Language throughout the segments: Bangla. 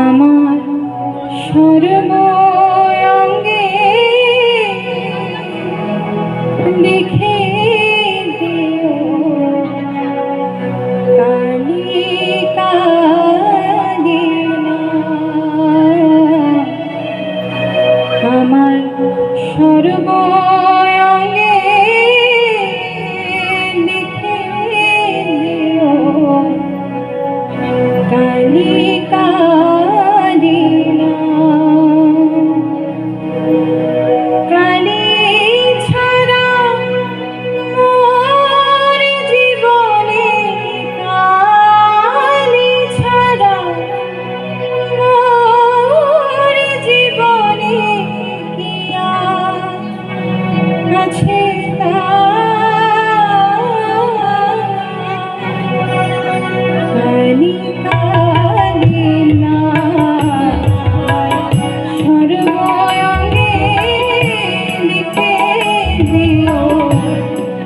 আমার সর্বঙ্গে লিখে দিও কালি কালি আমার সর্বঙ্গে লিখে দিও কালি কালি কালি ছাড়া মোর জীবনে কালি ছাড়া মোর জীবনে কি আছে কালি কালি না সর্বঙ্গে লিখে দিও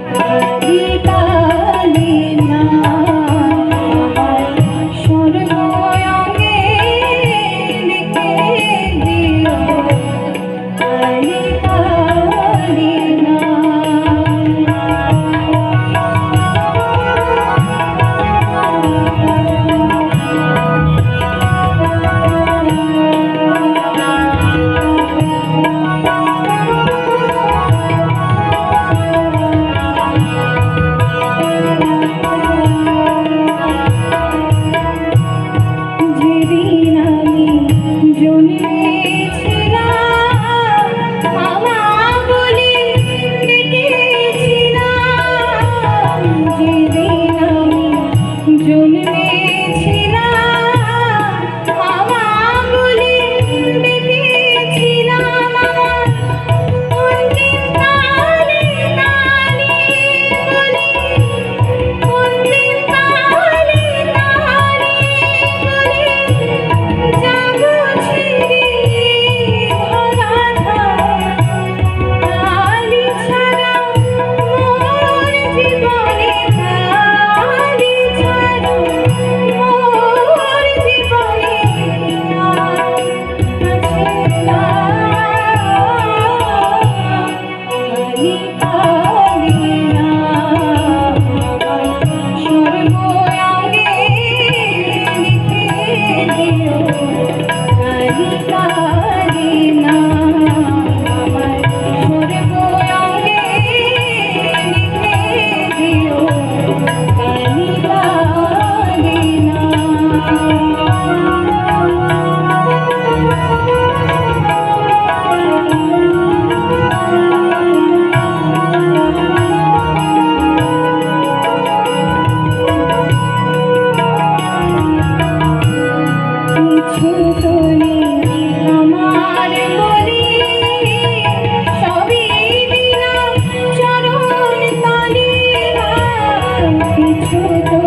কালি কালি না সর্বঙ্গে লিখে দিও কালি কালি না যেদিন আমি জন্মেছিলাম মামা বলে ডেকেছিলাম যেদিন আমি জন্মেছিলাম মামা বলে ডেকেছিলাম অন্তিম কালে কালে বলে অন্তিম কালে কালে বলে যাবো ছেড়ে ভরা কালি ছাড়া মোর জীবনে কালি ছাড়া মোর জীবনে আছে কালি কালি না সর্বঙ্গে লিখে দিও কালি কালি না আমার সর্বঙ্গে লিখে দিও কালি কালি না কিছু তো নেই আমার বলি সবই দিলাম চরণ তলে কিছু তো